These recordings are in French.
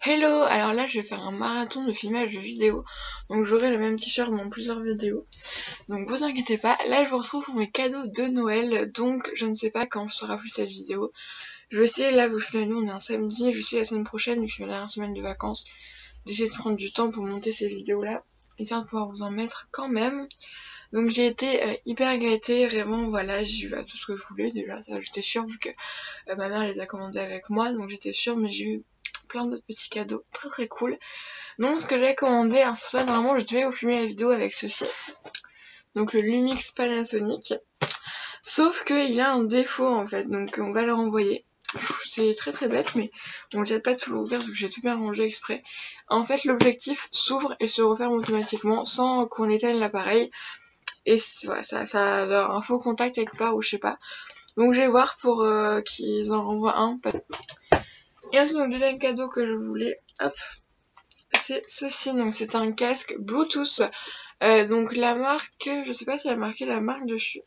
Hello, alors là je vais faire un marathon de filmage de vidéos, donc j'aurai le même t-shirt dans plusieurs vidéos, donc vous inquiétez pas. Là je vous retrouve pour mes cadeaux de Noël, donc je ne sais pas quand sera plus cette vidéo. Je vais essayer, là vous savez, nous on est un samedi, je vais essayer la semaine prochaine, vu que c'est ma dernière semaine de vacances, d'essayer de prendre du temps pour monter ces vidéos là, histoire de pouvoir vous en mettre quand même. Donc j'ai été hyper gâtée, vraiment voilà, j'ai eu tout ce que je voulais déjà, ça j'étais sûre vu que ma mère les a commandés avec moi, donc j'étais sûre, mais j'ai eu plein d'autres petits cadeaux très très cool. Donc ce que j'ai commandé, hein, sur ça normalement je devais vous filmer la vidéo avec ceci, donc le Lumix Panasonic, sauf qu'il a un défaut en fait, donc on va le renvoyer. C'est très très bête, mais bon, j'ai pas tout l'ouvrir parce que j'ai tout bien rangé exprès. En fait l'objectif s'ouvre et se referme automatiquement sans qu'on éteigne l'appareil, et voilà, ça a un faux contact quelque part ou je sais pas. Donc je vais voir pour qu'ils en renvoient un. Et ensuite, donc, le deuxième cadeau que je voulais, hop, c'est ceci. Donc c'est un casque Bluetooth. Donc la marque, je sais pas si elle a marqué la marque dessus.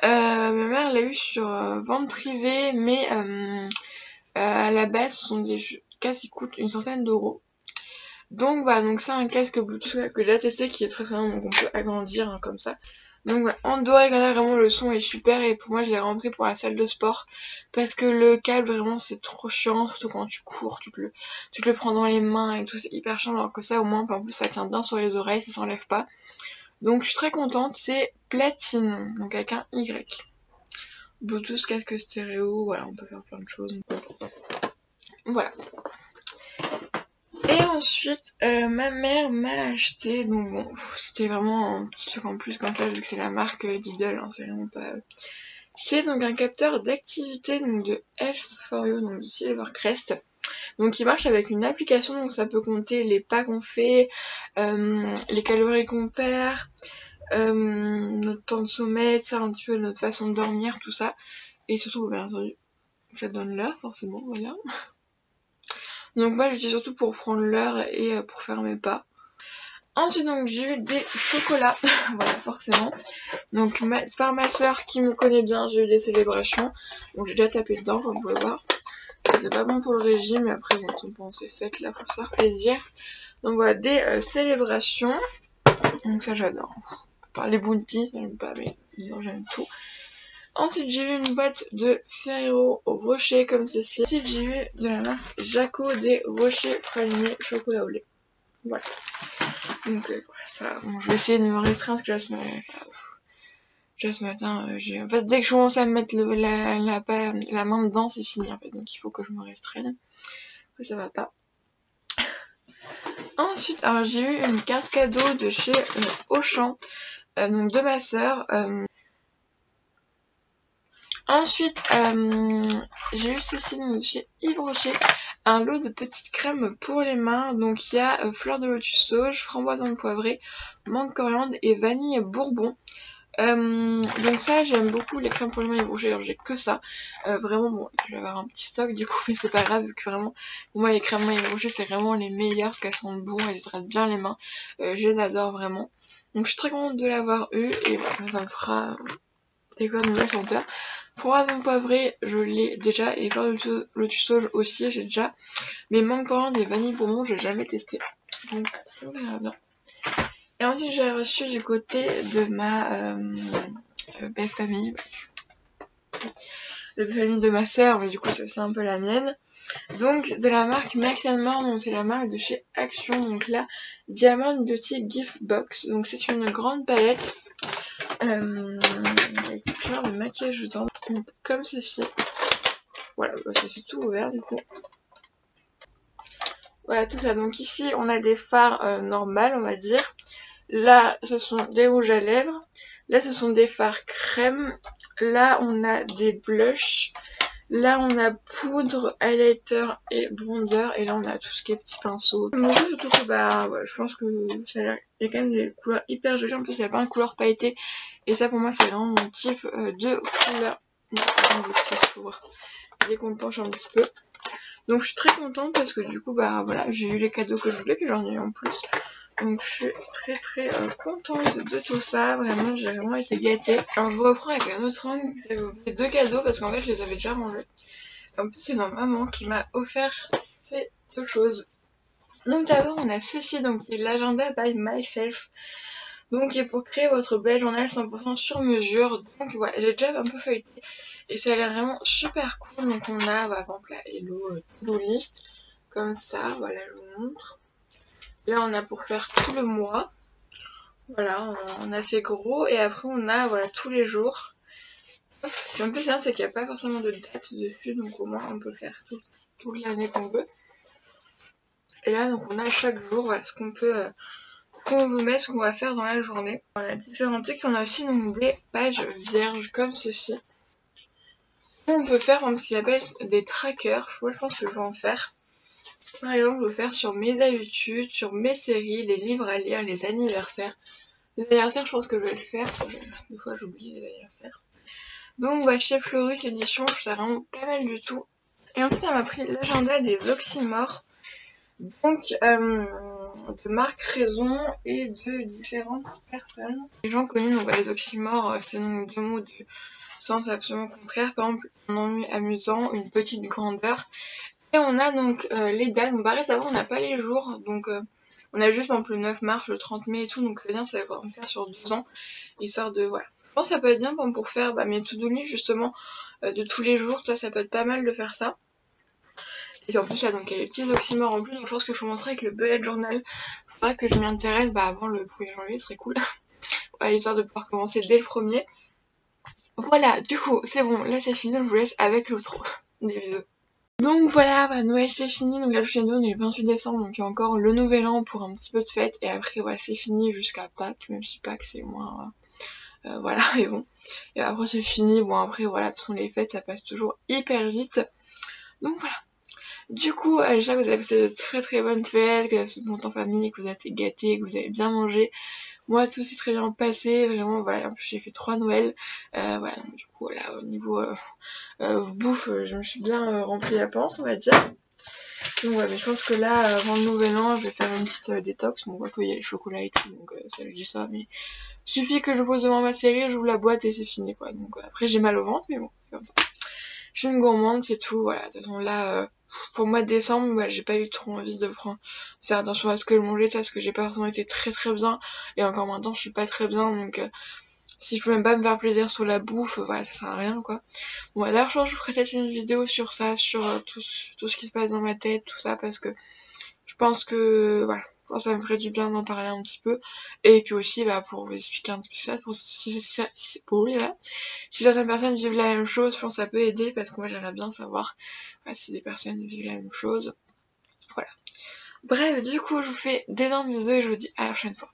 Ma mère l'a eu sur vente privée, mais à la base, ce sont des casques qui coûtent une centaine d'euros. Donc voilà, donc c'est un casque Bluetooth que j'ai testé qui est très très bien, donc on peut agrandir hein, comme ça. Donc voilà, en dehors également vraiment le son est super, et pour moi je l'ai rentré pour la salle de sport parce que le câble vraiment c'est trop chiant, surtout quand tu cours, tu te le prends dans les mains et tout, c'est hyper chiant, alors que ça au moins en plus ça tient bien sur les oreilles, ça s'enlève pas. Donc je suis très contente, c'est Platine, donc avec un Y. Bluetooth, casque stéréo, voilà, on peut faire plein de choses. Voilà. Et ensuite, ma mère m'a acheté, donc bon, c'était vraiment un petit truc en plus comme ça, vu que c'est la marque Lidl, hein, c'est vraiment pas... C'est donc un capteur d'activité donc de Health4U, donc du Silvercrest. Donc il marche avec une application, donc ça peut compter les pas qu'on fait, les calories qu'on perd, notre temps de sommeil, ça un petit peu notre façon de dormir, tout ça. Et surtout, bien entendu, ça donne l'heure, forcément, voilà. Donc moi j'utilise surtout pour prendre l'heure et pour faire mes pas. Ensuite donc j'ai eu des chocolats, voilà forcément. Donc par ma soeur qui me connaît bien, j'ai eu des célébrations. Donc j'ai déjà tapé dedans comme vous pouvez voir. C'est pas bon pour le régime, mais après bon c'est fait là pour se faire plaisir. Donc voilà des célébrations. Donc ça j'adore. Par les bounty, j'aime pas mais non, j'aime tout. Ensuite j'ai eu une boîte de Ferrero Rocher comme ceci. Ensuite j'ai eu de la marque Jaco des rochers pralinés chocolat au lait. Voilà. Donc voilà ça. Bon, je vais essayer de me restreindre parce que là ce matin, en fait dès que je commence à me mettre la main dedans c'est fini en fait. Donc il faut que je me restreigne. Ça va pas. Ensuite alors j'ai eu une carte cadeau de chez Auchan, donc de ma soeur. Ensuite, j'ai eu ceci donc chez Yves Rocher, un lot de petites crèmes pour les mains. Donc il y a fleur de lotus sauge, framboise poivrée, menthe coriandre et vanille bourbon. Donc ça j'aime beaucoup les crèmes pour les mains Yves Rocher, alors j'ai que ça. Vraiment bon, je vais avoir un petit stock du coup, mais c'est pas grave vu que vraiment pour moi les crèmes mains Yves Rocher c'est vraiment les meilleures parce qu'elles sont bonnes, elles hydratent bien les mains. Je les adore vraiment. Donc je suis très contente de l'avoir eu et voilà, ça me fera découvrir de nouvelles senteurs. Framboise poivrée, je l'ai déjà, et fleur de lotus sauge aussi, j'ai déjà. Mais menthe coriandre et vanille bourbon, je l'ai jamais testé. Donc, on verra bien. Et ensuite, j'ai reçu du côté de ma belle famille. La belle famille de ma soeur, mais du coup, c'est un peu la mienne. Donc, de la marque Max & More, donc c'est la marque de chez Action. Donc là, Diamond Beauty Gift Box. Donc c'est une grande palette. Avec plein de maquillage dedans. Donc, comme ceci. Voilà, bah, c'est tout ouvert du coup. Voilà tout ça. Donc ici on a des fards normales on va dire. Là ce sont des rouges à lèvres. Là ce sont des fards crème. Là on a des blushs. Là on a poudre, highlighter et bronzer. Et là on a tout ce qui est petits pinceaux. Mais surtout que bah ouais, je pense que ça a l'air... Il y a quand même des couleurs hyper jolies. En plus il y a plein de couleurs pailletées. Et ça pour moi c'est vraiment mon type de couleur. Ça s'ouvre dès qu'on le penche un petit peu. Donc je suis très contente parce que du coup bah voilà j'ai eu les cadeaux que je voulais, puis j'en ai eu en plus. Donc je suis très très contente de tout ça, vraiment j'ai vraiment été gâtée. Alors je vous reprends avec un autre angle, les deux cadeaux parce qu'en fait je les avais déjà rangés. En plus c'est ma maman qui m'a offert ces deux choses. Donc d'abord on a ceci, donc qui est l'agenda by myself. Donc qui est pour créer votre bel journal 100% sur mesure. Donc voilà, j'ai déjà un peu feuilleté et ça a l'air vraiment super cool. Donc on a par exemple la Hello to-do list, comme ça, voilà je vous montre. Là on a pour faire tout le mois. Voilà, on a assez gros et après on a voilà tous les jours. Et en plus c'est qu'il n'y a pas forcément de date dessus, donc au moins on peut le faire toute l'année qu'on veut. Et là donc on a chaque jour voilà ce qu'on peut qu'on veut mettre, ce qu'on va faire dans la journée. On a différents trucs, on a aussi donc des pages vierges comme ceci. On peut faire ce qu'ils appellent des trackers. Moi je pense que je vais en faire. Par exemple je vais faire sur mes habitudes, sur mes séries, les livres à lire, les anniversaires. Les anniversaires je pense que je vais le faire, parce que des fois j'oublie les anniversaires. Donc ouais, chez Fleurus Édition, je trouve ça vraiment pas mal du tout. Et ensuite ça m'a pris l'agenda des oxymores. Donc de Marc Raison et de différentes personnes. Les gens connus, donc les oxymores, c'est donc deux mots de sens absolument contraire. Par exemple, un ennui amusant, une petite grandeur. Et on a donc les dates. Bon, pareil, d'abord on n'a pas les jours. Donc on a juste par exemple le 9 mars, le 30 mai et tout. Donc c'est bien, ça va pouvoir me faire sur 2 ans. Histoire de voilà. Je pense que ça peut être bien pour faire mes to-do list justement de tous les jours. Ça peut être pas mal de faire ça. Et en plus là donc il y a les petits oxymores en plus, donc je pense que je vous montrerai avec le bullet journal. Il faudra que je m'y intéresse avant le 1er janvier, ce serait cool. Voilà, histoire de pouvoir commencer dès le 1er. Voilà, du coup c'est bon, là c'est fini, je vous laisse avec l'outro. Des bisous. Donc voilà, Noël c'est fini, donc là je suis on est le 28 décembre, donc il y a encore le nouvel an pour un petit peu de fête, et après voilà c'est fini jusqu'à Pâques, même si Pâques c'est moins... voilà, et bon. Et après c'est fini, bon après voilà, ce sont les fêtes, ça passe toujours hyper vite. Donc voilà. Du coup, j'espère que vous avez passé de très très bonnes fêtes, que vous avez passé de bon temps en famille, que vous avez été gâtés, que vous avez bien mangé. Moi, tout s'est très bien passé, vraiment, voilà. En plus, j'ai fait 3 Noëls. Voilà, donc du coup, là, au niveau bouffe, je me suis bien rempli la panse, on va dire. Donc ouais, mais je pense que là, avant le nouvel an, je vais faire une petite détox. Bon, quoi qu'il y a les chocolats et tout, donc ça je dis ça, mais suffit que je pose devant ma série, j'ouvre la boîte et c'est fini, quoi. Donc après, j'ai mal au ventre, mais bon, c'est comme ça. Je suis une gourmande, c'est tout, voilà. De toute façon, là, pour le mois de décembre, j'ai pas eu trop envie de faire attention à ce que je mangeais, parce que j'ai pas forcément été très très bien. Et encore maintenant, je suis pas très bien, donc si je peux même pas me faire plaisir sur la bouffe, voilà, ça sert à rien, quoi. Bon, d'ailleurs, je pense que je vous ferai peut-être une vidéo sur ça, sur tout ce qui se passe dans ma tête, tout ça, parce que je pense que, voilà, je pense que ça me ferait du bien d'en parler un petit peu. Et puis aussi, pour vous expliquer un petit peu ça, si certaines personnes vivent la même chose, je pense que ça peut aider, parce que moi j'aimerais bien savoir si des personnes vivent la même chose. Voilà. Bref, du coup, je vous fais d'énormes bisous et je vous dis à la prochaine fois.